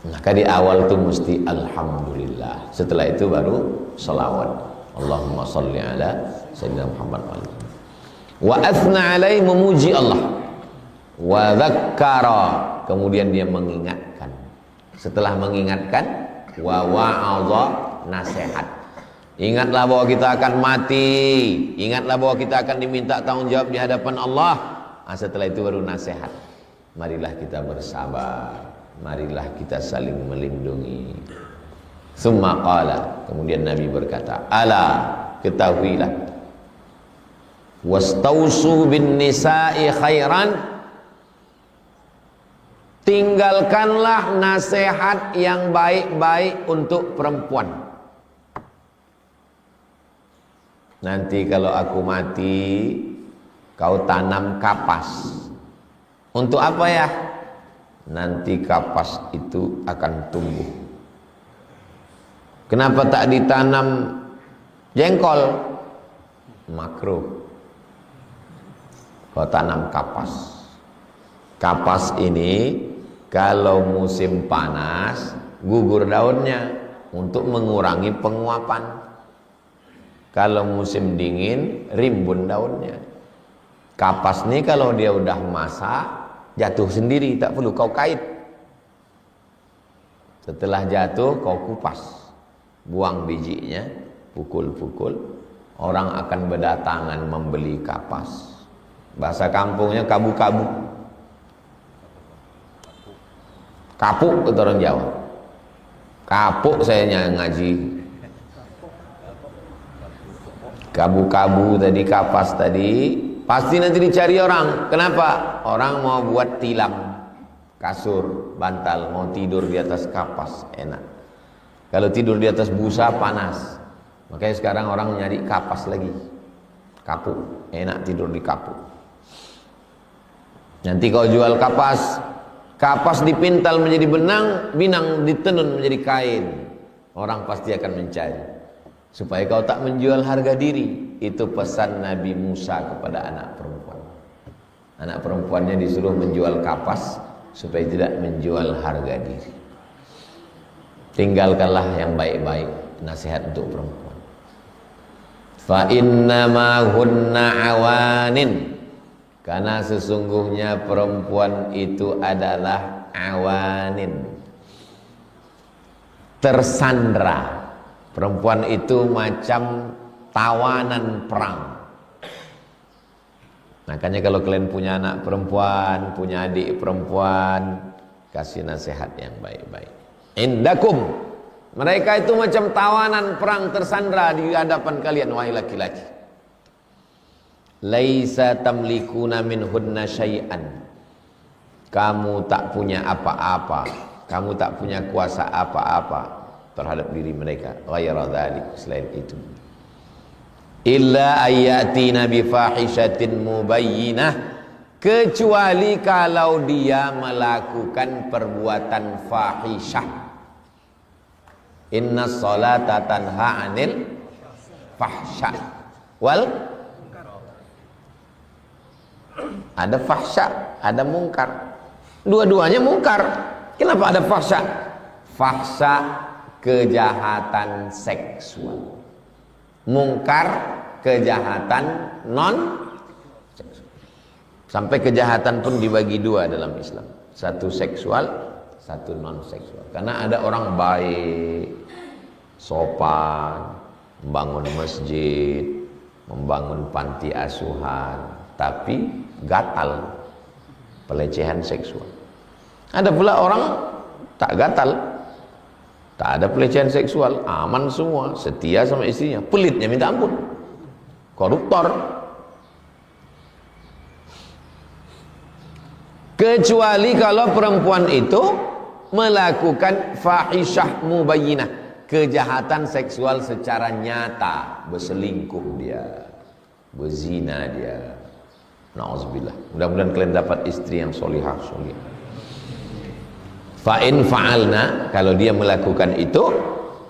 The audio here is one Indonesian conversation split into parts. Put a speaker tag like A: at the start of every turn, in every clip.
A: Maka di awal tuh mesti alhamdulillah. Setelah itu baru salawat. Allahumma salli ala sayyidina Muhammad wa athna alaihi, memuji Allah. Wa dzakkara, kemudian dia mengingatkan. Setelah mengingatkan, wa wa'adha, nasihat. Ingatlah bahwa kita akan mati, ingatlah bahwa kita akan diminta tanggung jawab di hadapan Allah. Setelah itu baru nasihat. Marilah kita bersabar, marilah kita saling melindungi. Tsumma qala, kemudian Nabi berkata, ala, ketahuilah, wastausu bin nisa'i khairan, tinggalkanlah nasihat yang baik-baik untuk perempuan. Nanti kalau aku mati, kau tanam kapas. Untuk apa ya? Nanti kapas itu akan tumbuh. Kenapa tak ditanam jengkol? Makruh. Kau tanam kapas. Kapas ini kalau musim panas gugur daunnya untuk mengurangi penguapan. Kalau musim dingin rimbun daunnya. Kapas ini kalau dia udah masak jatuh sendiri, tak perlu kau kait. Setelah jatuh kau kupas, buang bijinya, pukul-pukul. Orang akan berdatangan membeli kapas. Bahasa kampungnya kabu-kabu. Kapuk kata orang Jawa. Kapuk saya ngaji. Kabu-kabu tadi, kapas tadi, pasti nanti dicari orang. Kenapa? Orang mau buat tilam, kasur, bantal, mau tidur di atas kapas, enak. Kalau tidur di atas busa panas. Makanya sekarang orang nyari kapas lagi. Kapuk, enak tidur di kapuk. Nanti kau jual kapas, kapas dipintal menjadi benang, benang ditenun menjadi kain. Orang pasti akan mencari. Supaya kau tak menjual harga diri. Itu pesan Nabi Musa kepada anak perempuan. Anak perempuannya disuruh menjual kapas supaya tidak menjual harga diri. Tinggalkanlah yang baik-baik, nasihat untuk perempuan. Fa innama hunna awanin, karena sesungguhnya perempuan itu adalah awanin, tersandra. Perempuan itu macam tawanan perang. Makanya kalau kalian punya anak perempuan, punya adik perempuan, kasih nasihat yang baik-baik. Indakum, mereka itu macam tawanan perang tersandra di hadapan kalian, wahai laki-laki. Laisa tamlikuna minhunna syai'an, kamu tak punya apa-apa, kamu tak punya kuasa apa-apa terhadap diri mereka. Ghayra dzalik, selain itu. Illa ayatina bi fahishatin mubayyinah, kecuali kalau dia melakukan perbuatan fahisyah. Inna sholata tanha 'anil fahsya wal, ada fahsya, ada mungkar. Dua-duanya mungkar. Kenapa ada fahsya? Fahsya kejahatan seksual, mungkar kejahatan non seksual. Sampai kejahatan pun dibagi dua dalam Islam, satu seksual, satu non seksual. Karena ada orang baik, sopan, membangun masjid, membangun panti asuhan, tapi gatal, pelecehan seksual. Ada pula orang tak gatal, tak ada pelecehan seksual, aman semua, setia sama istrinya, pelitnya minta ampun, koruptor. Kecuali kalau perempuan itu melakukan fahisyah mubayyinah, kejahatan seksual secara nyata, berselingkuh dia, berzina dia. Nauzubillah. Mudah-mudahan kalian dapat istri yang solihah, solihah. Fa in fa'alna, kalau dia melakukan itu,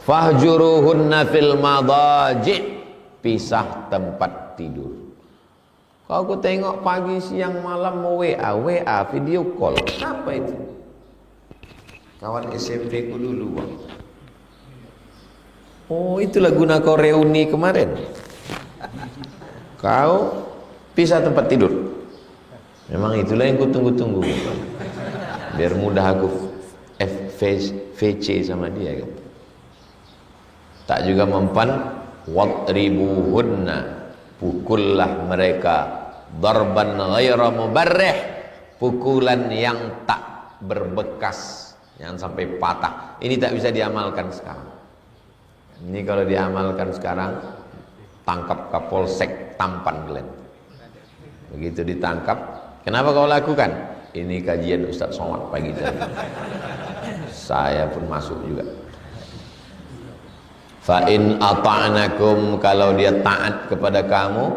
A: fahjuruhunna fil madaji', pisah tempat tidur. Kalau aku tengok pagi, siang, malam mau WA, video call, apa itu? Kawan SMP ku dulu bang. Oh itulah guna kau reuni kemarin. Kau pisah tempat tidur. Memang itulah yang ku tunggu-tunggu. Biar mudah aku VC sama dia kan. Tak juga mempan. Wadribuhunna, pukullah mereka darban ghaira mubarrih, pukulan yang tak berbekas, jangan sampai patah. Ini tak bisa diamalkan sekarang. Ini kalau diamalkan sekarang, tangkap Kapolsek Tampan Glen. Begitu ditangkap, kenapa kau lakukan? Ini kajian Ustaz Somad pagi tadi. Saya pun masuk juga. Fa in ata'nakum, kalau dia taat kepada kamu,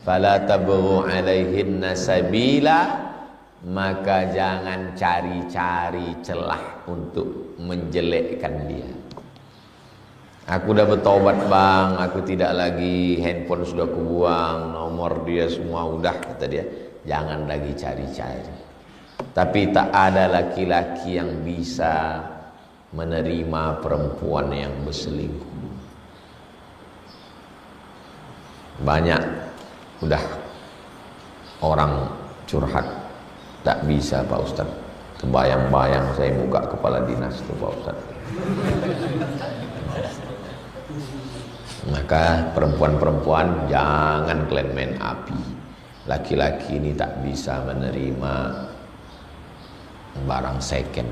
A: fala tabghu alaihinna sabila, maka jangan cari-cari celah untuk menjelekkan dia. Aku udah bertobat bang, aku tidak lagi, handphone sudah kubuang, nomor dia semua udah, kata dia. Jangan lagi cari-cari. Tapi tak ada laki-laki yang bisa menerima perempuan yang berselingkuh. Banyak udah orang curhat, tak bisa Pak Ustaz. Kebayang-bayang saya buka kepala dinas itu Pak Ustaz. Maka perempuan-perempuan jangan kalian main api. Laki-laki ini tak bisa menerima barang second.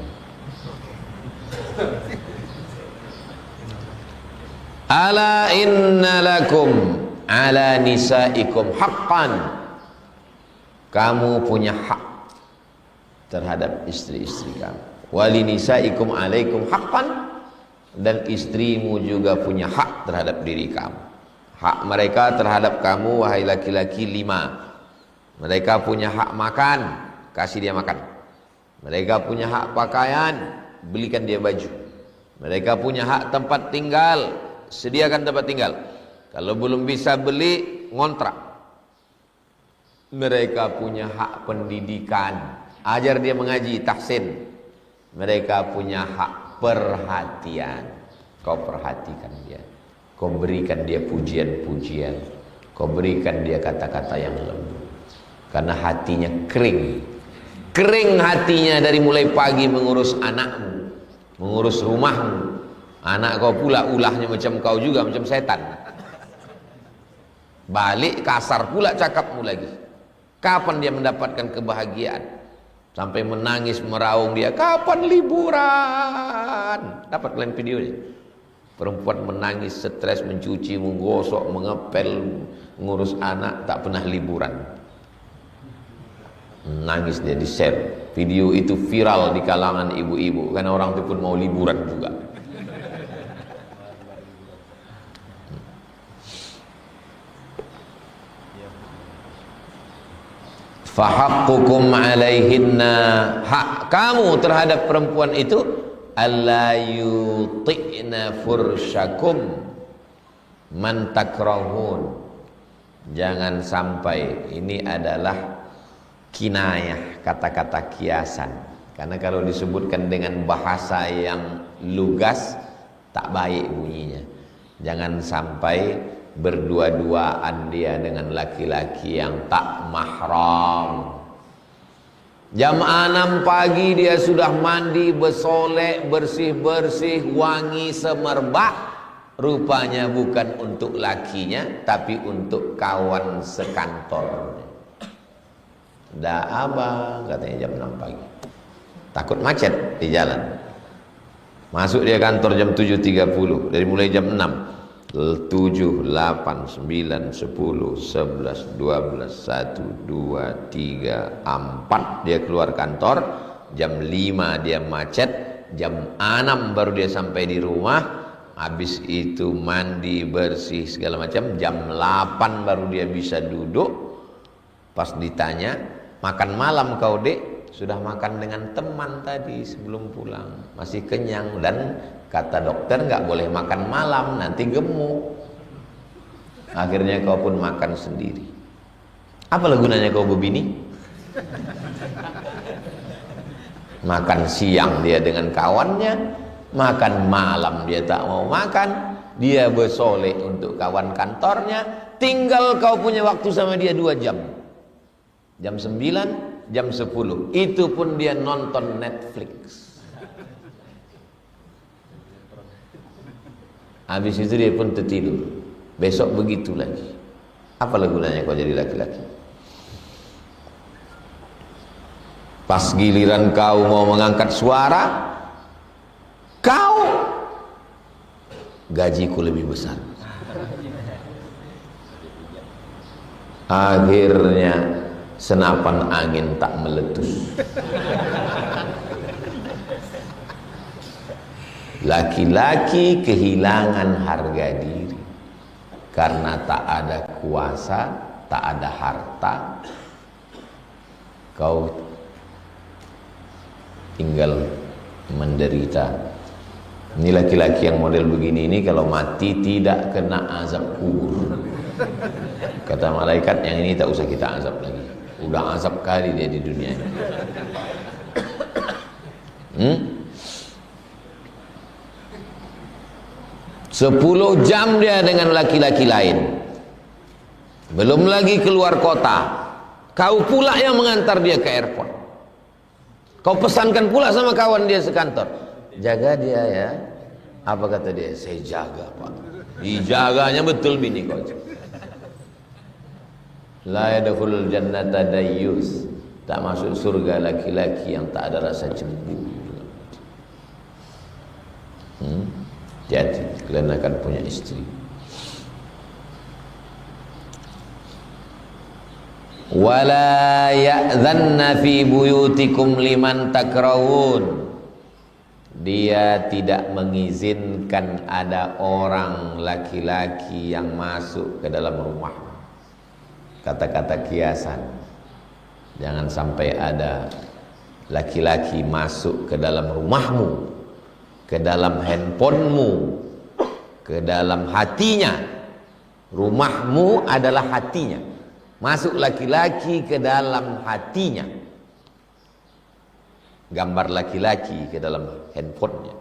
A: Ala inna lakum ala nisaikum haqqan, kamu punya hak terhadap istri-istri kamu. Wali nisaikum alaikum haqqan, dan istrimu juga punya hak terhadap diri kamu. Hak mereka terhadap kamu wahai laki-laki 5. Mereka punya hak makan, kasih dia makan. Mereka punya hak pakaian, belikan dia baju. Mereka punya hak tempat tinggal, sediakan tempat tinggal. Kalau belum bisa beli, ngontrak. Mereka punya hak pendidikan, ajar dia mengaji, tahsin. Mereka punya hak perhatian, kau perhatikan dia, kau berikan dia pujian-pujian, kau berikan dia kata-kata yang lembut. Karena hatinya kering hatinya dari mulai pagi mengurus anakmu, mengurus rumahmu. Anak kau pula ulahnya macam kau juga, macam setan. Balik kasar pula cakapmu lagi. Kapan dia mendapatkan kebahagiaan? Sampai menangis meraung dia, kapan liburan? Dapat kalian videonya? Perempuan menangis, stres, mencuci, menggosok, mengepel, ngurus anak, tak pernah liburan. Nangis dia, di share. Video itu viral di kalangan ibu-ibu, karena orang itu pun mau liburan juga. Fahaqqukum alaihinna, hak kamu terhadap perempuan itu alla yuti'na fursyakum man takrahun. Jangan sampai, ini adalah kinayah, kata-kata kiasan. Karena kalau disebutkan dengan bahasa yang lugas tak baik bunyinya. Jangan sampai berdua-duaan dia dengan laki-laki yang tak mahram. Jam 6 pagi dia sudah mandi, bersolek, bersih-bersih, wangi semerbak. Rupanya bukan untuk lakinya, tapi untuk kawan sekantor. Dah abang, katanya jam 6 pagi. Takut macet di jalan. Masuk dia kantor jam 7.30, dari mulai jam 6. 7, 8, 9, 10, 11, 12, 1, 2, 3, 4 dia keluar kantor. Jam 5 dia macet, jam 6 baru dia sampai di rumah. Habis itu mandi, bersih segala macam, jam 8 baru dia bisa duduk. Pas ditanya, makan malam kau dek? Sudah makan dengan teman tadi sebelum pulang, masih kenyang. Dan kata dokter nggak boleh makan malam, nanti gemuk. Akhirnya kau pun makan sendiri. Apalah gunanya kau berbini? Makan siang dia dengan kawannya, makan malam dia tak mau makan, dia bersolek untuk kawan kantornya, tinggal kau punya waktu sama dia 2 jam. Jam 9, jam 10. Itu pun dia nonton Netflix. Habis itu dia pun tertidur. Besok begitu lagi. Apalah gunanya kau jadi laki-laki? Pas giliran kau mau mengangkat suara, kau gajiku lebih besar. Akhirnya senapan angin tak meletus. Laki-laki kehilangan harga diri karena tak ada kuasa, tak ada harta. Kau tinggal menderita. Ini laki-laki yang model begini ini kalau mati tidak kena azab kubur. Kata malaikat, yang ini tak usah kita azab lagi. Udah azab kali dia di dunia ini. 10 jam dia dengan laki-laki lain. Belum lagi keluar kota. Kau pula yang mengantar dia ke airport. Kau pesankan pula sama kawan dia sekantor, jaga dia ya. Apa kata dia? Saya jaga pak. Dijaganya betul bini kau. La yadkhulul jannata dayyus. Tak masuk surga laki-laki yang tak ada rasa cemburu. Jadi kalian akan punya istri. Wala ya'dhanna fi buyutikum liman takraun. Dia tidak mengizinkan ada orang laki-laki yang masuk ke dalam rumah. Kata-kata kiasan. Jangan sampai ada laki-laki masuk ke dalam rumahmu, ke dalam handphonemu, ke dalam hatinya. Rumahmu adalah hatinya. Masuk laki-laki ke dalam hatinya. Gambar laki-laki ke dalam handphonenya.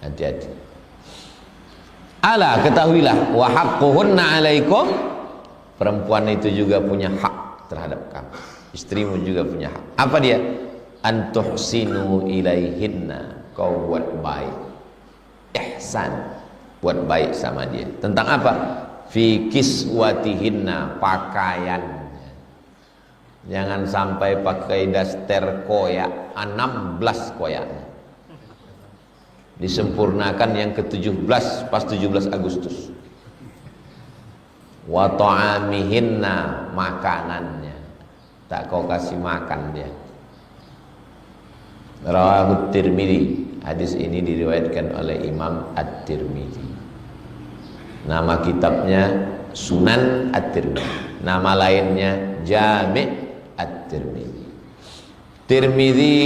A: Hati-hati. Ala, ketahuilah, wa haqquhunna 'alaikum. Perempuan itu juga punya hak terhadap kamu. Istrimu juga punya hak. Apa dia? Antuhsinu ilaihinna. Kau buat baik, ihsan, buat baik sama dia. Tentang apa? Fi kiswatihinna, pakaian. Jangan sampai pakai daster koyak 16 koyaknya. Disempurnakan yang ke-17 pas 17 Agustus. Wa ta'amihinna, makanannya. Tak kau kasih makan dia. Rawahu Tirmidzi. Hadis ini diriwayatkan oleh Imam At-Tirmidzi. Nama kitabnya Sunan At-Tirmidzi. Nama lainnya Jami' At-Tirmidzi. Tirmidzi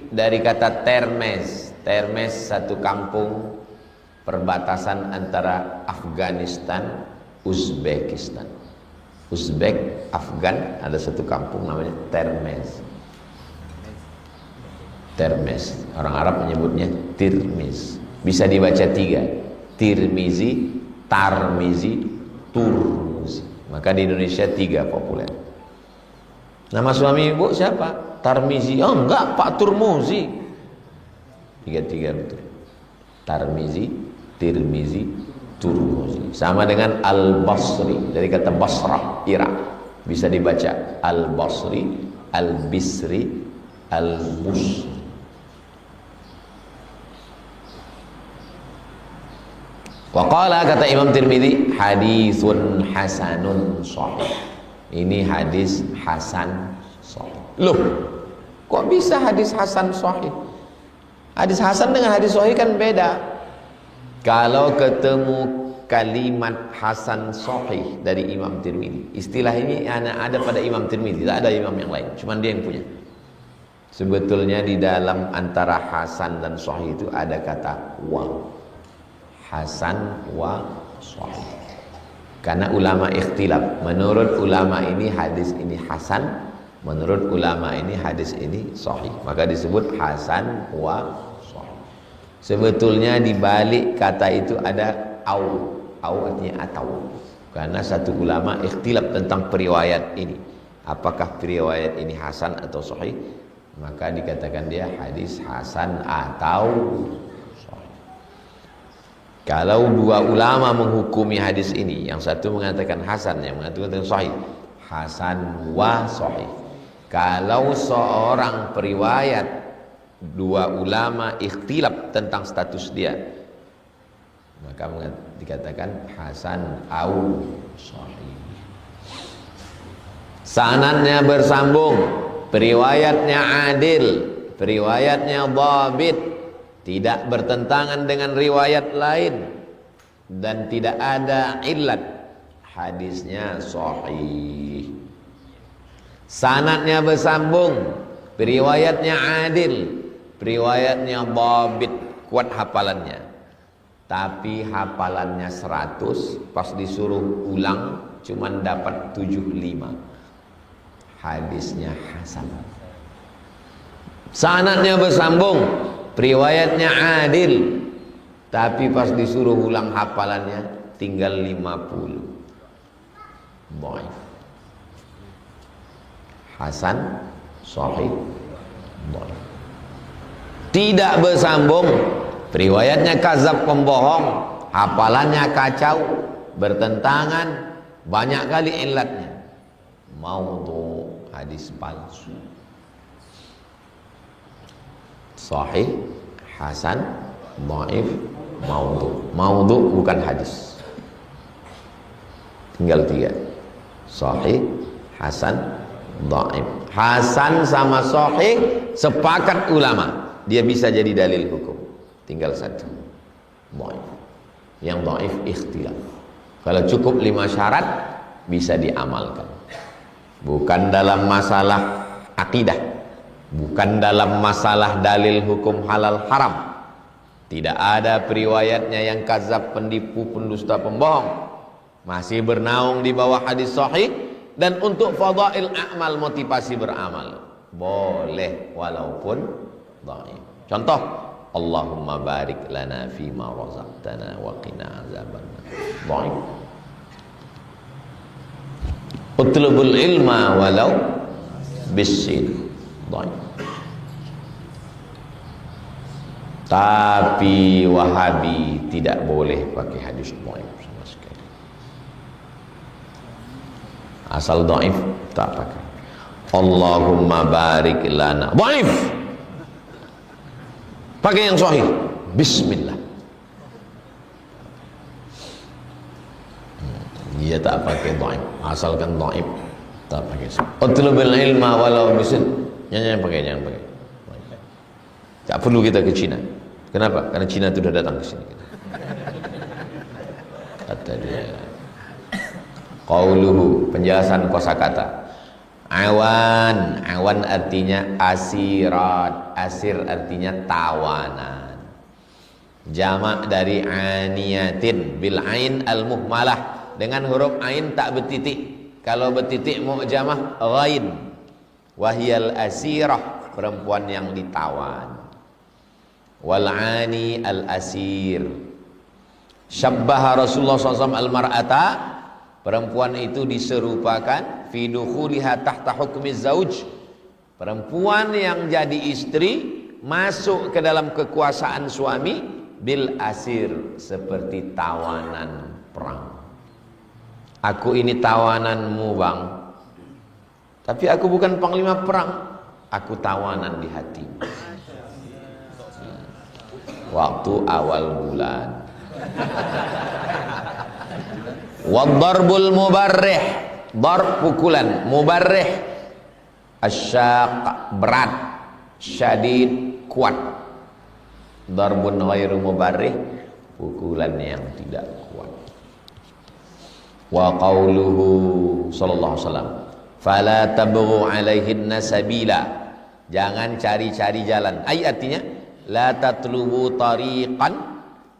A: dari kata Termes. Termes satu kampung perbatasan antara Afghanistan, Uzbekistan. Uzbek, Afgan, ada satu kampung namanya Termes. Termes. Orang Arab menyebutnya Tirmiz. Bisa dibaca 3. Tirmizi, Tarmizi, Turmuzi. Maka di Indonesia 3 populer. Nama suami ibu siapa? Tarmizi. Oh enggak, Pak Turmuzi. 3 betul. Tarmizi, Tirmizi, Turmuzi. Sama dengan Al-Basri, dari kata Basrah, Irak. Bisa dibaca Al-Basri, Al-Bisri, Al-Busri. Waqala, kata Imam Tirmidzi, haditsun hasanun shahih. Ini hadis hasan shahih. Loh, kok bisa hadis hasan shahih? Hadis hasan dengan hadis sahih kan beda. Kalau ketemu kalimat hasan sahih dari Imam Tirmidzi, istilah ini ada pada Imam Tirmidzi, tak ada imam yang lain, cuman dia yang punya. Sebetulnya di dalam antara hasan dan sahih itu ada kata wa. Hasan wa sahih. Karena ulama ikhtilaf. Menurut ulama ini hadis ini hasan, Menurut ulama ini hadis ini sahih, maka disebut hasan wa sahih. Sebetulnya di balik kata itu ada au artinya atau. Karena satu ulama ikhtilaf tentang periwayat ini. Apakah periwayat ini hasan atau sahih? Maka dikatakan dia hadis hasan atau sahih. Kalau dua ulama menghukumi hadis ini, yang satu mengatakan hasan, yang mengatakan sahih, hasan wa sahih. Kalau seorang periwayat dua ulama ikhtilaf tentang status dia, maka dikatakan hasan au sahih. Sanadnya bersambung, periwayatnya adil, periwayatnya dhabit, tidak bertentangan dengan riwayat lain dan tidak ada illat, hadisnya sahih. Sanadnya bersambung, periwayatnya adil, periwayatnya dhabit, kuat hafalannya, tapi hafalannya 100, pas disuruh ulang cuman dapat 75, hadisnya hasan. Sanadnya bersambung, periwayatnya adil, tapi pas disuruh ulang hafalannya tinggal 50, dhaif. Hasan, sahih, dhaif. Tidak bersambung, periwayatnya kadzab, pembohong, hafalannya kacau, bertentangan, banyak kali illatnya, maudhu, hadis palsu. Sahih, hasan, dhaif, maudhu. Maudhu bukan hadis. Tinggal 3. Sahih, hasan, dhaif. Hasan sama sahih sepakat ulama, dia bisa jadi dalil hukum. Tinggal 1, dhaif. Yang dhaif ikhtilaf. Kalau cukup 5 syarat bisa diamalkan. Bukan dalam masalah akidah, bukan dalam masalah dalil hukum halal haram. Tidak ada periwayatnya yang kadzab, penipu, pendusta, pembohong, masih bernaung di bawah hadis sahih. Dan untuk fadail a'mal, motivasi beramal, boleh walaupun dhaif. Contoh, Allahumma barik lana fima razaqtana wa qina azabannar. Dhaif. Utlubul ilma walau bisin. Dhaif. Tapi Wahabi tidak boleh pakai hadis dhaif sama sekali. Asal dhaif tak pakai. Allahumma barik lana, dhaif. Pakai yang sahih, bismillah. Dia tak pakai dhaif, asalkan dhaif tak pakai. Utlubul ilma walau bisin. Jangan pakai, jangan pakai. Tak perlu kita ke Cina. Kenapa? Karena Cina itu sudah datang ke sini. Kata dia, qauluhu, penjelasan kosakata. Awan, awan artinya asirat, asir artinya tawanan. Jamak dari aniyatin bil ain al muhmalah, dengan huruf ain tak bertitik. Kalau bertitik mu'jamah ghain. Wahyal asirah, perempuan yang ditawan. Wal'ani al-asir. Syabbaha Rasulullah SAW al-mar'ata, perempuan itu diserupakan fi dukhuliha tahta hukmi zauj, perempuan yang jadi istri masuk ke dalam kekuasaan suami, bil asir, seperti tawanan perang. Aku ini tawananmu bang, tapi aku bukan panglima perang, aku tawanan di hatimu. Waktu awal bulan. Wadarbul mubarrih, darb pukulan, mubarrih asyaq, berat, syadid, kuat. Darbun ghairu mubarrih, pukulan yang tidak kuat. Wa qauluhu sallallahu alaihi wasallam, fala tabghu alaihinna sabila, jangan cari-cari jalan. Artinya la tatlubu tariqan,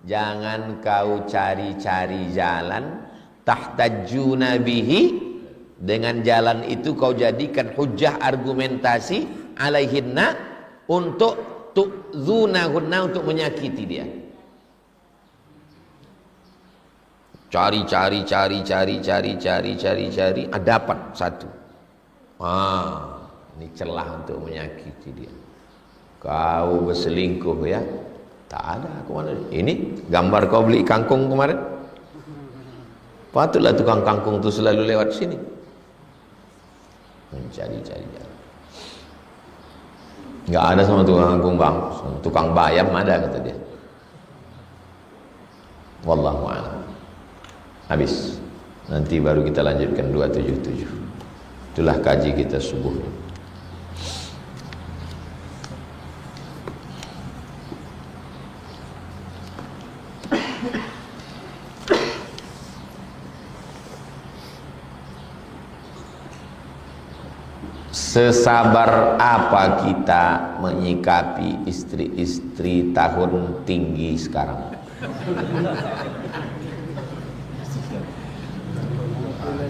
A: jangan kau cari-cari jalan, tahtajuna bihi, Dengan jalan itu kau jadikan hujah argumentasi alaihinna untuk tu'zunahunna, untuk menyakiti dia. Cari, dapat satu. Ini celah untuk menyakiti dia. Kau berselingkuh ya? Tak ada, aku mana? Ini gambar kau beli kangkung kemarin. Patutlah tukang kangkung tu selalu lewat sini. Mencari-cari. Enggak ada sama tukang kangkung bang, tukang bayam ada kata dia. Wallahu a'lam. Habis. Nanti baru kita lanjutkan 277. Itulah kaji kita subuh. Sesabar apa kita menyikapi istri-istri tahun tinggi sekarang?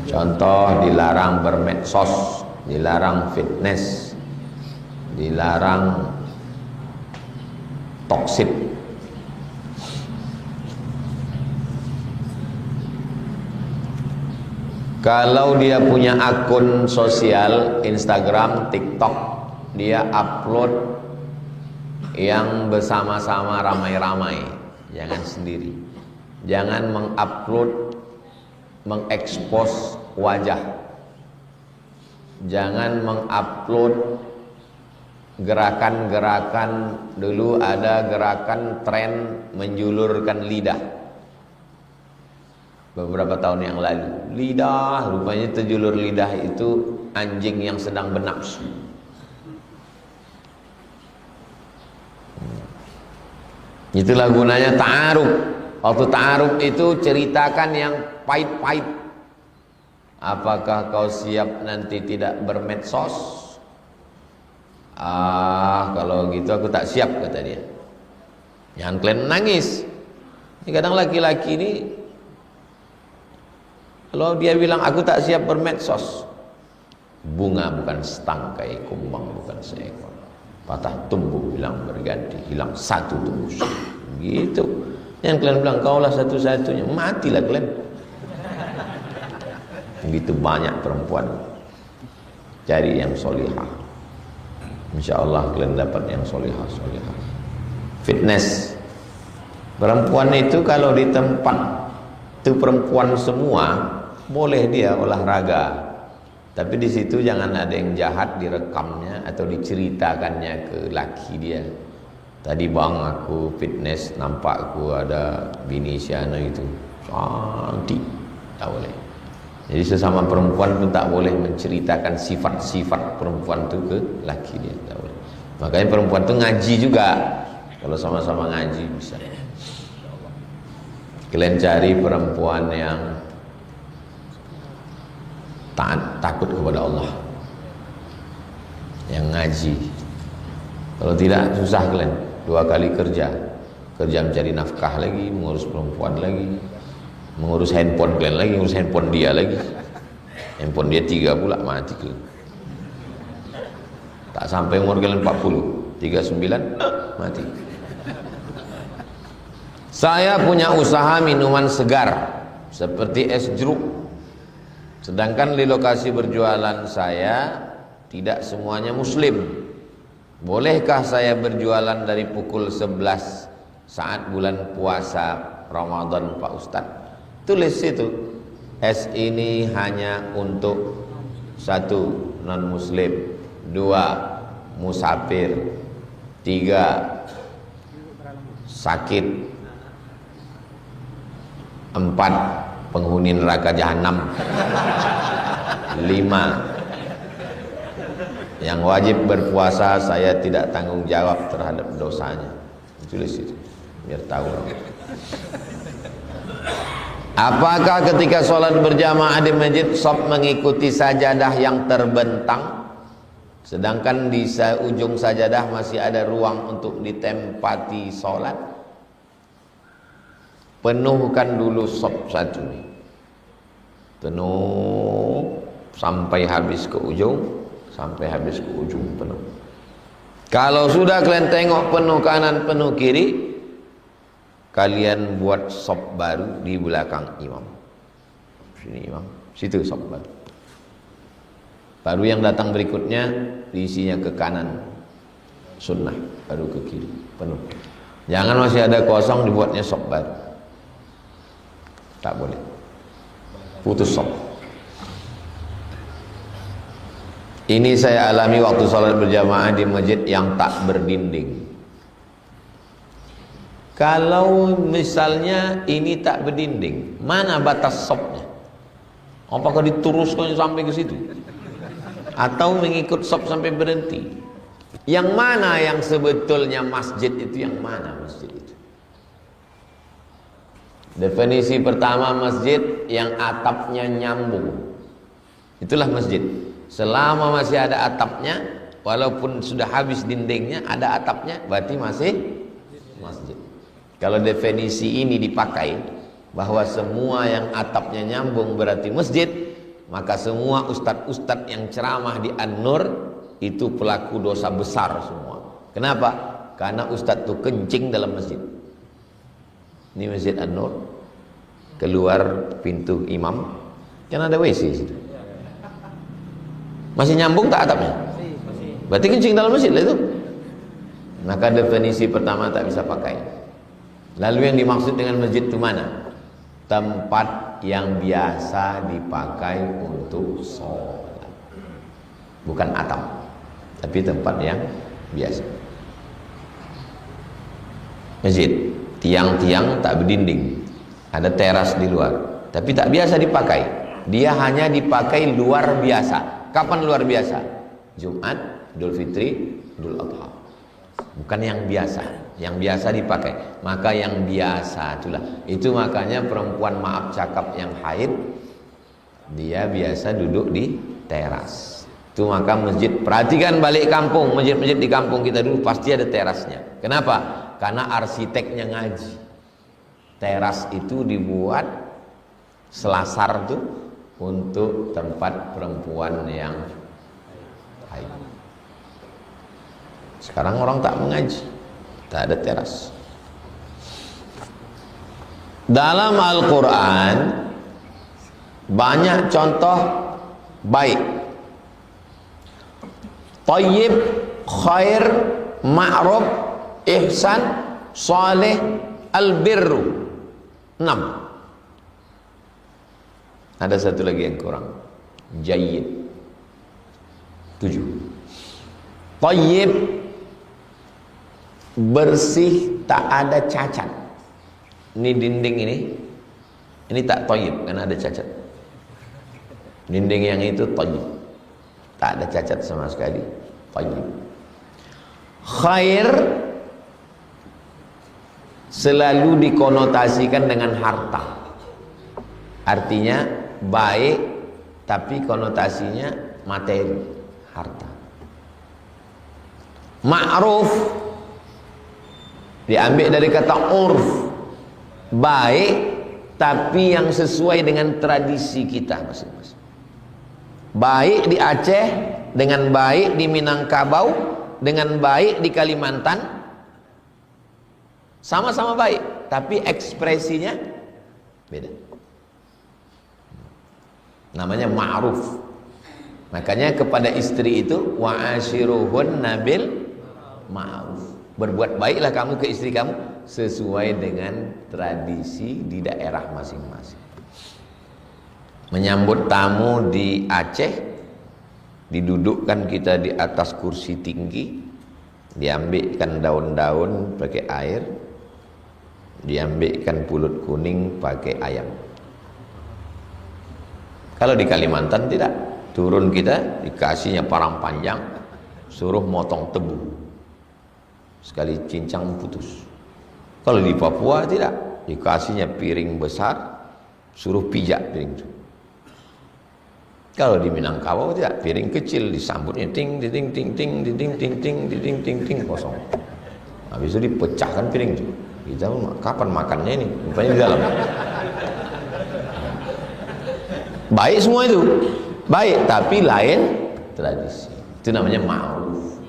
A: Contoh, dilarang bermedsos, dilarang fitness, dilarang toksik. Kalau dia punya akun sosial, Instagram, TikTok, dia upload yang bersama-sama ramai-ramai, jangan sendiri. Jangan mengupload, mengekspos wajah. Jangan mengupload gerakan-gerakan. Dulu ada gerakan tren menjulurkan lidah. Beberapa tahun yang lalu, lidah, rupanya terjulur lidah itu anjing yang sedang bernafsu. Itulah gunanya ta'aruf. Waktu ta'aruf itu ceritakan yang pahit-pahit. Apakah kau siap nanti tidak bermedsos? Kalau gitu aku tak siap, kata dia. Jangan kalian menangis. Kadang laki-laki ini, kalau dia bilang aku tak siap bermedsos, bunga bukan setangkai, kumbang bukan seekor. Patah tumbuh bilang berganti, hilang satu tumbuh. Gitu. Yang kalian bilang kaulah satu-satunya, matilah kalian. Begitu banyak perempuan. Cari yang solihah. Insya Allah kalian dapat yang solihah. Fitness. Perempuan itu kalau di tempat itu perempuan semua, boleh dia olahraga, tapi di situ jangan ada yang jahat direkamnya atau diceritakannya ke laki dia. Tadi bang aku fitness, nampak aku ada bini siana itu cantik, tak boleh. Jadi sesama perempuan pun tak boleh menceritakan sifat-sifat perempuan itu ke laki dia, tak boleh. Makanya perempuan itu ngaji juga. Kalau sama-sama ngaji bisa. Kalian cari perempuan yang takut kepada Allah, yang ngaji. Kalau tidak, susah kalian. 2 kali kerja mencari nafkah lagi, mengurus perempuan lagi, mengurus handphone kalian lagi, mengurus handphone dia lagi. Handphone dia 3 pula, mati kalian. Tak sampai umur kalian 40, 39 mati. Saya punya usaha minuman segar seperti es jeruk. Sedangkan di lokasi berjualan saya tidak semuanya muslim. Bolehkah saya berjualan dari pukul 11 saat bulan puasa Ramadan, Pak Ustadz? Tulis itu, es ini hanya untuk 1 non muslim, 2 musafir, 3 sakit, 4 penghuni neraka jahanam, 5 yang wajib berpuasa, saya tidak tanggung jawab terhadap dosanya. Tulis itu biar tahu. Apakah ketika sholat berjamaah di masjid shaf mengikuti sajadah yang terbentang, sedangkan di ujung sajadah masih ada ruang untuk ditempati sholat? Penuhkan dulu shaf 1 nih. Penuh. sampai habis ke ujung, penuh. Kalau sudah kalian tengok penuh kanan, penuh kiri, kalian buat sop baru di belakang imam. Sini imam, situ sop baru. Baru yang datang berikutnya diisinya ke kanan, sunnah, baru ke kiri, penuh. Jangan masih ada kosong dibuatnya sop baru. Tak boleh. Putus sop. Ini saya alami waktu salat berjamaah di masjid yang tak berdinding. Kalau misalnya ini tak berdinding, mana batas sopnya? Apakah dituruskan sampai ke situ? Atau mengikut sop sampai berhenti? Yang mana yang sebetulnya masjid itu, yang mana masjid itu? Definisi pertama masjid yang atapnya nyambung. Itulah masjid. Selama masih ada atapnya, walaupun sudah habis dindingnya, ada atapnya, berarti masih masjid. Kalau definisi ini dipakai, bahwa semua yang atapnya nyambung berarti masjid, maka semua ustadz-ustadz yang ceramah di An-Nur itu pelaku dosa besar semua. Kenapa? Karena ustadz itu kencing dalam masjid. Ini masjid An-Nur, keluar pintu imam, kan ada WC situ. Masih nyambung tak atapnya? Berarti kencing dalam masjid lah itu. Maka definisi pertama tak bisa pakai. Lalu yang dimaksud dengan masjid itu mana? Tempat yang biasa dipakai untuk sholat, bukan atap, tapi tempat yang biasa. Masjid, tiang-tiang tak berdinding, ada teras di luar, tapi tak biasa dipakai. Dia hanya dipakai luar biasa. Kapan luar biasa? Jumat, Idul Fitri, Idul Adha. Bukan yang biasa. Yang biasa dipakai. Maka yang biasa itulah. Itu makanya perempuan maaf cakap yang haid, dia biasa duduk di teras. Itu maka masjid, perhatikan balik kampung, masjid-masjid di kampung kita dulu pasti ada terasnya. Kenapa? Karena arsiteknya ngaji. Teras itu dibuat selasar tuh untuk tempat perempuan yang haid. Sekarang orang tak mengaji, tak ada teras. Dalam Al-Quran banyak contoh baik, thayyib, khair, ma'ruf, ihsan, saleh, albirru. 6. Ada satu lagi yang kurang, jayyid. 7. Thayyib, bersih, tak ada cacat. Ini dinding ini tak thayyib karena ada cacat. Dinding yang itu thayyib, tak ada cacat sama sekali, thayyib. Khair selalu dikonotasikan dengan harta. Artinya baik, tapi konotasinya materi, harta. Ma'ruf diambil dari kata urf, baik tapi yang sesuai dengan tradisi kita masing-masing. Baik di Aceh dengan baik di Minangkabau dengan baik di Kalimantan, sama-sama baik tapi ekspresinya beda. Namanya ma'ruf. Makanya kepada istri itu wa'ashiruhunna bil ma'ruf. Berbuat baiklah kamu ke istri kamu sesuai dengan tradisi di daerah masing-masing. Menyambut tamu di Aceh, didudukkan kita di atas kursi tinggi, diambilkan daun-daun pakai air, diambilkan pulut kuning pakai ayam. Kalau di Kalimantan tidak, turun kita dikasihnya parang panjang, suruh motong tebu, sekali cincang putus. Kalau di Papua tidak, dikasihnya piring besar, suruh pijak piring itu. Kalau di Minangkabau tidak, piring kecil disambutnya ting ting ting ting ting ting ting ting ting ting ting kosong. Habis itu dipecahkan piring itu. Kita kapan makannya ini? Rupanya di dalam. Baik semua itu. baik tapi lain tradisi. Itu namanya ma'ruf.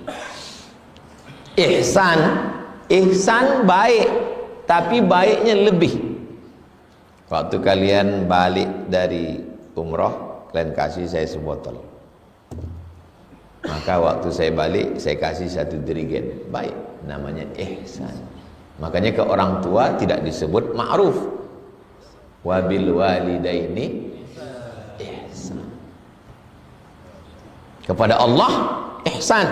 A: Ihsan baik tapi baiknya lebih. Waktu kalian balik dari umroh, kalian kasih saya sebotol. Maka waktu saya balik, saya kasih 1 dirigen. Baik, namanya ihsan. Makanya ke orang tua tidak disebut ma'ruf. Wabil walidaini ihsan. Kepada Allah ihsan.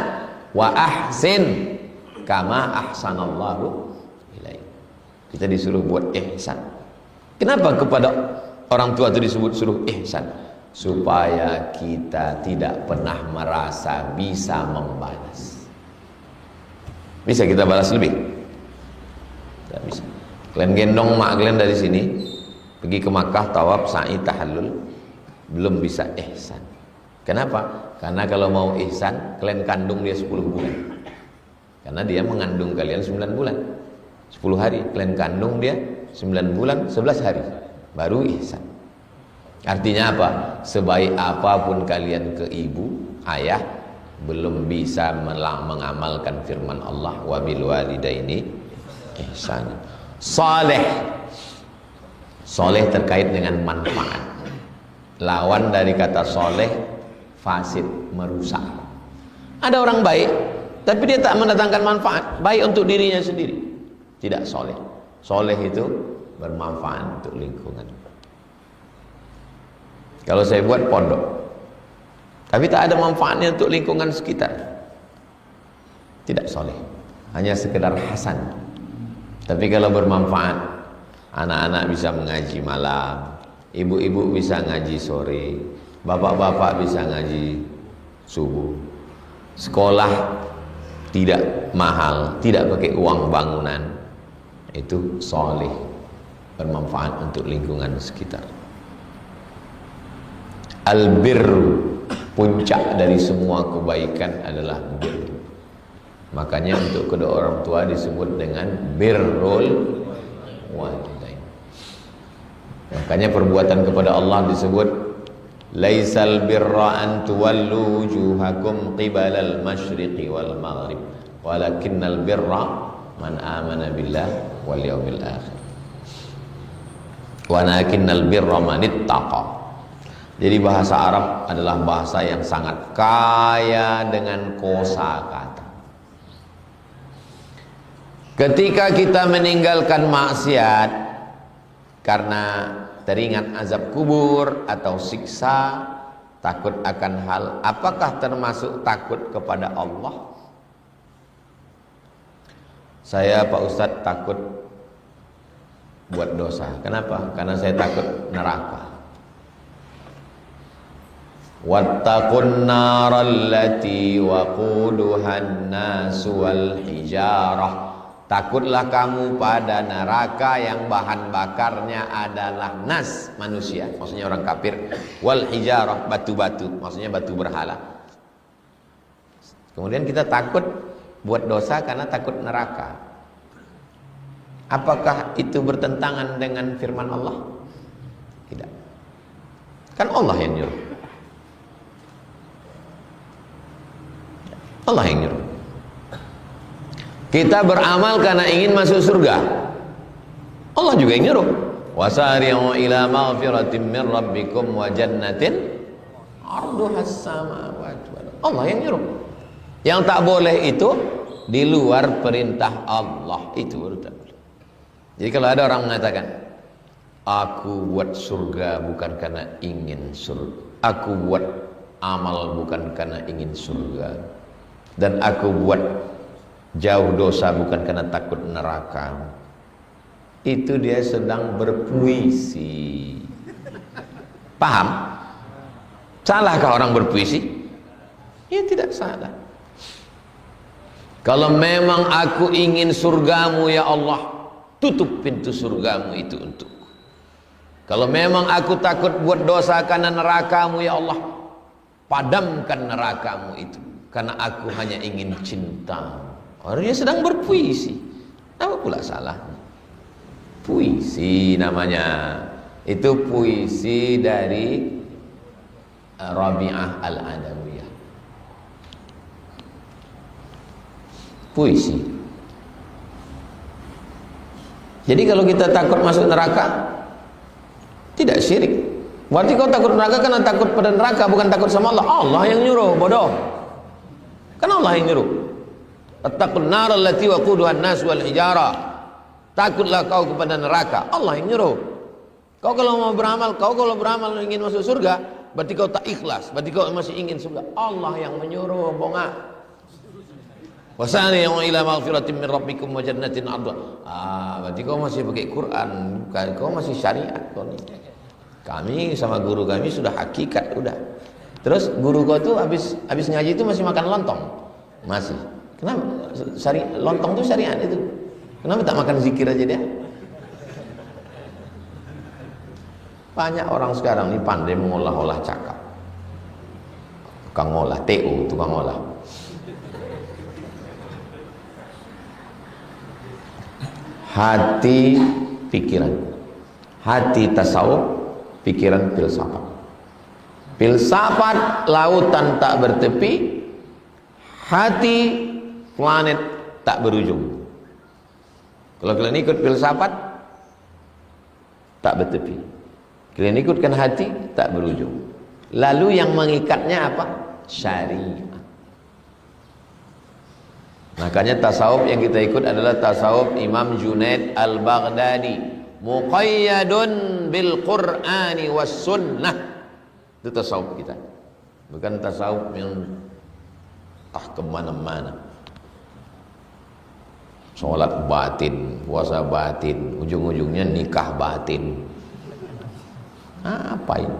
A: Wa ahsin kama ahsanallahu ilaik. Kita disuruh buat ihsan. Kenapa kepada orang tua itu disebut suruh ihsan? Supaya kita tidak pernah merasa bisa membalas. Bisa kita balas lebih? Tidak bisa. Kalian gendong mak kalian dari sini pergi ke Makkah, tawaf, sa'i, tahallul, belum bisa ihsan. Kenapa? Karena kalau mau ihsan, kalian kandung dia 10 bulan. Karena dia mengandung kalian 9 bulan. 10 hari, kalian kandung dia 9 bulan, 11 hari. Baru ihsan. Artinya apa? Sebaik apapun kalian ke ibu, ayah, belum bisa mengamalkan firman Allah, wabil walidaini ihsan. Saleh. Soleh terkait dengan manfaat. Lawan dari kata soleh, fasid, merusak. Ada orang baik, tapi dia tak mendatangkan manfaat, baik untuk dirinya sendiri. Tidak soleh. Soleh itu bermanfaat untuk lingkungan. Kalau saya buat pondok, tapi tak ada manfaatnya untuk lingkungan sekitar, tidak soleh. Hanya sekedar hasan. Tapi kalau bermanfaat, anak-anak bisa mengaji malam, ibu-ibu bisa ngaji sore, bapak-bapak bisa ngaji subuh. Sekolah tidak mahal, tidak pakai uang bangunan. Itu soleh, bermanfaat untuk lingkungan sekitar. Al-birru, puncak dari semua kebaikan adalah birru. Makanya untuk kedua orang tua disebut dengan birrul walidain. Makanya perbuatan kepada Allah disebut laisal birra an tuwallu wujuhakum qibalal masyriqi wal maghrib walakinnal birra man amana billah wal yawmil akhir walakinnal birra man ittaqa. Jadi bahasa Arab adalah bahasa yang sangat kaya dengan kosakata. Ketika kita meninggalkan maksiat karena teringat azab kubur atau siksa, takut akan hal, apakah termasuk takut kepada Allah? Saya Pak Ustadz takut buat dosa. Kenapa? Karena saya takut neraka. Wattaqun narallati waquduhan nasu wal hijarah. Takutlah kamu pada neraka yang bahan bakarnya adalah nas, manusia, maksudnya orang kafir, wal hijarah, batu-batu, maksudnya batu berhala. Kemudian kita takut buat dosa karena takut neraka. Apakah itu bertentangan dengan firman Allah? Tidak. Kan Allah yang nyuruh. Allah yang nyuruh. Kita beramal karena ingin masuk surga. Allah juga yang nyuruh. Wasari'u ila maghfiratin min rabbikum wa jannatin 'arduhas samawati wal ardh. Allah yang nyuruh. Yang tak boleh itu di luar perintah Allah, itu baru tak boleh. Jadi kalau ada orang mengatakan, aku buat surga bukan karena ingin surga, aku buat amal bukan karena ingin surga, dan aku buat jauh dosa bukan karena takut neraka, itu dia sedang berpuisi. Paham? Salahkah orang berpuisi? Ya tidak salah. Kalau memang aku ingin surgamu ya Allah, tutup pintu surgamu itu untukku. Kalau memang aku takut buat dosa karena nerakamu ya Allah, padamkan nerakamu itu, karena aku hanya ingin cintamu. Orangnya sedang berpuisi. Apa pula salahnya? Puisi namanya. Itu puisi dari Rabi'ah Al-Adawiyah. Puisi. Jadi kalau kita takut masuk neraka, tidak syirik. Berarti kau takut neraka karena takut pada neraka, bukan takut sama Allah. Allah yang nyuruh, bodoh. Kan Allah yang nyuruh. Attaqun nar allati waquduha an-nas wal hijara. Takutlah kau kepada neraka. Allah yang nyuruh. Kau kalau mau beramal, ingin masuk surga, berarti kau tak ikhlas, berarti kau masih ingin surga. Allah yang menyuruh, bongak. Wasani yang ila maghfiratin min rabbikum wa jannatin 'ardha. Berarti kau masih pakai Quran, kau masih syariat kau ni. Kami sama guru kami sudah hakikat udah. Terus guru kau tuh habis ngaji itu masih makan lontong. Masih. Kenapa? Lontong itu syariat itu. Kenapa tak makan zikir aja dia? Banyak orang sekarang ini pandai mengolah-olah cakap. Tukang olah, TO, tukang olah. Hati pikiran. Hati tasawuf, pikiran filsafat. Filsafat lautan tak bertepi, hati planet tak berujung. Kalau kalian ikut filsafat tak bertepi, kalian ikutkan hati tak berujung. Lalu yang mengikatnya apa? Syariat. Makanya tasawuf yang kita ikut adalah tasawuf Imam Junaid Al-Baghdadi, muqayyadun bil Qur'ani was sunnah. Itu tasawuf kita, bukan tasawuf yang kemana-mana. Sholat batin, puasa batin, ujung-ujungnya nikah batin. Apa ini?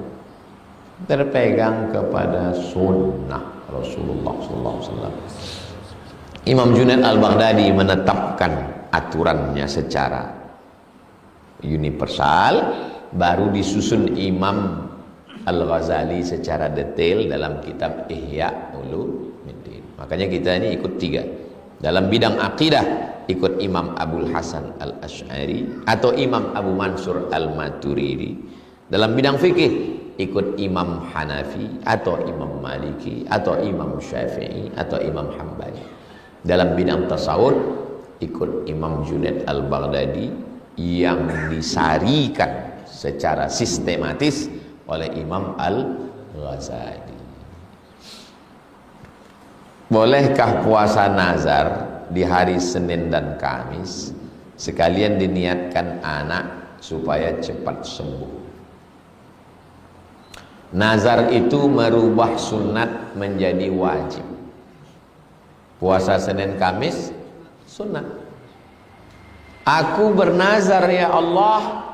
A: Terpegang kepada sunnah Rasulullah SAW. Imam Junaid Al-Baghdadi menetapkan aturannya secara universal, baru disusun Imam Al-Ghazali secara detail dalam kitab Ihya Ulumuddin. Makanya kita ini ikut tiga. Dalam bidang akidah ikut Imam Abul Hasan Al-Asy'ari atau Imam Abu Mansur Al-Maturidi. Dalam bidang fikih ikut Imam Hanafi atau Imam Maliki atau Imam Syafi'i atau Imam Hambali. Dalam bidang tasawuf ikut Imam Junaid Al-Baghdadi yang disarikan secara sistematis oleh Imam Al-Ghazali. Bolehkah puasa nazar di hari Senin dan Kamis sekalian diniatkan anak supaya cepat sembuh? Nazar itu merubah sunat menjadi wajib. Puasa Senin Kamis sunat. Aku bernazar, ya Allah,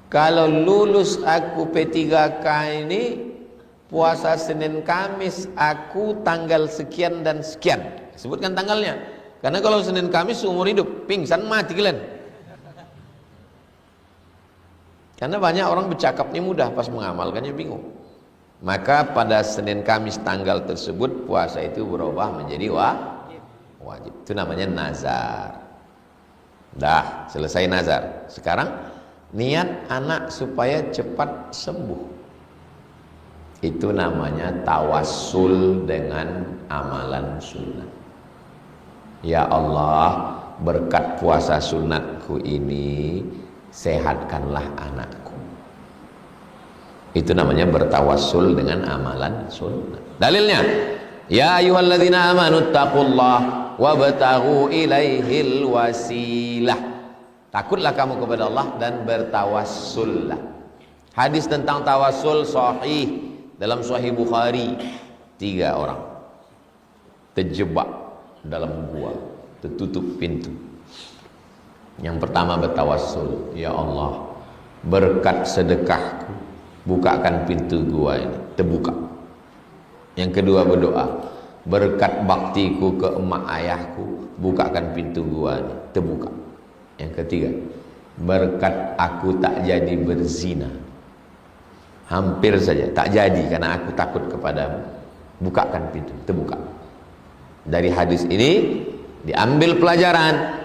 A: kalau lulus aku P3K ini, puasa Senin Kamis aku tanggal sekian dan sekian. Sebutkan tanggalnya. Karena kalau Senin Kamis seumur hidup, pingsan mati kalian. Karena banyak orang bercakap ini mudah, pas mengamalkannya bingung. Maka pada Senin Kamis tanggal tersebut puasa itu berubah menjadi wajib. Itu namanya nazar. Dah, selesai nazar. Sekarang niat anak supaya cepat sembuh. Itu namanya tawassul dengan amalan sunnah. Ya Allah, berkat puasa sunatku ini sehatkanlah anakku. Itu namanya bertawassul dengan amalan sunnah. Dalilnya, ya ayyuhalladzina amanu taqullaha wabtaghu ilaihil wasilah. Takutlah kamu kepada Allah dan bertawassullah. Hadis tentang tawassul sahih dalam Sahih Bukhari. 3 orang terjebak dalam gua, tertutup pintu. Yang pertama bertawassul, ya Allah, berkat sedekahku bukakan pintu gua ini, terbuka. Yang kedua berdoa, berkat baktiku ke emak ayahku bukakan pintu gua ini, terbuka. Yang ketiga, berkat aku tak jadi berzina, hampir saja tak jadi karena aku takut kepadamu, bukakan pintu, terbuka. Dari hadis ini diambil pelajaran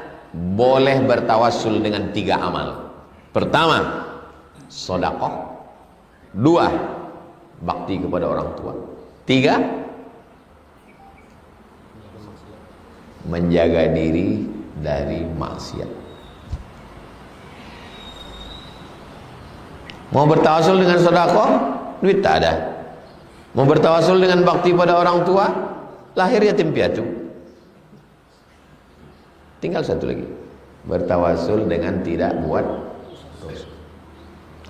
A: boleh bertawassul dengan 3 amal. Pertama, sedekah. 2, bakti kepada orang tua. 3, menjaga diri dari maksiat. Mau bertawasul dengan sedekah, duit tak ada. Mau bertawasul dengan bakti pada orang tua, lahir yatim piatu. Tinggal satu lagi, bertawasul dengan tidak buat dosa.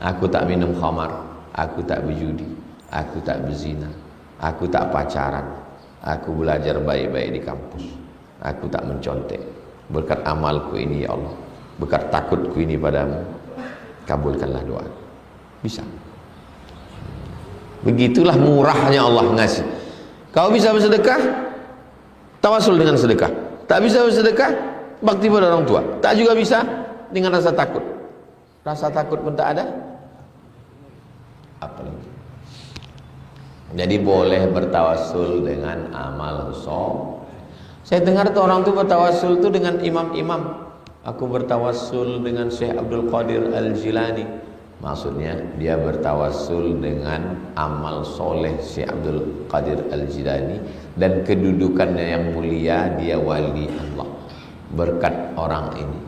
A: Aku tak minum khamar, aku tak berjudi, aku tak berzina, aku tak pacaran, aku belajar baik-baik di kampus, aku tak mencontek. Berkat amalku ini ya Allah, berkat takutku ini padamu, kabulkanlah doa. Bisa. Begitulah murahnya Allah ngasih. Kau bisa bersedekah, tawasul dengan sedekah. Tak bisa bersedekah, bakti pada orang tua. Tak juga bisa dengan rasa takut. Rasa takut pun tak ada. Apalagi. Jadi boleh bertawasul dengan amal soleh. Saya dengar tuh orang tuh bertawasul tuh dengan imam-imam. Aku bertawasul dengan Syekh Abdul Qadir Al-Jilani. Maksudnya dia bertawasul dengan amal soleh Syekh Abdul Qadir Al-Jilani dan kedudukannya yang mulia, dia wali Allah berkat orang ini.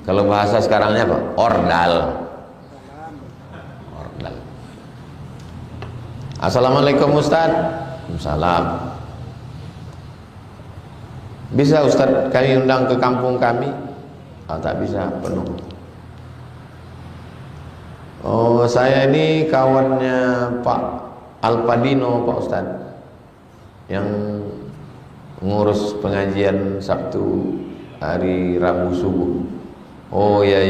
A: Kalau bahasa sekarangnya apa? Ordal. Ordal. Assalamualaikum Ustaz. Salam. Bisa Ustaz kami undang ke kampung kami? Oh, tak bisa, penuh. Oh, saya ini kawannya Pak Alpadino, Pak Ustaz, yang ngurus pengajian Sabtu hari Rabu subuh. Oh ya.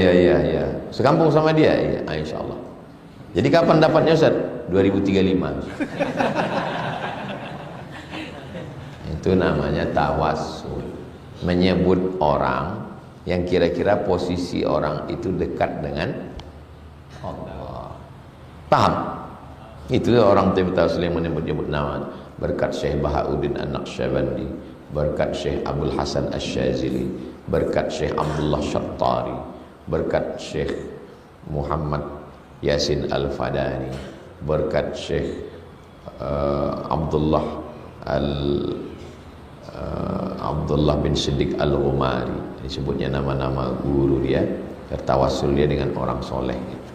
A: Sekampung sama dia? Ya, insya Allah. Jadi kapan dapatnya Ustaz? 2035. Itu namanya tawasul, menyebut orang yang kira-kira posisi orang itu dekat dengan Allah. Paham? Itu orang tawasul yang menyebut-nyebut nama. Berkat Syekh Bahauddin An-Naqsyabandi, berkat Syekh Abdul Hasan Asy-Syazili, berkat Syekh Abdullah Syattari, berkat Syekh Muhammad Yasin Al-Fadani, berkat Syekh Abdullah bin Siddiq Al-Ghumari. Disebutnya nama-nama guru dia, tertawasul dia dengan orang soleh gitu.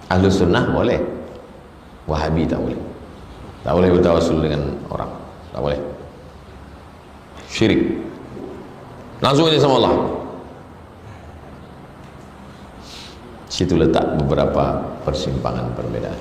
A: Ahlus sunnah boleh, Wahabi tak boleh. Tak boleh bertawasul dengan orang, tak boleh. Syirik. Langsung aja sama Allah. Situ letak beberapa persimpangan perbedaan.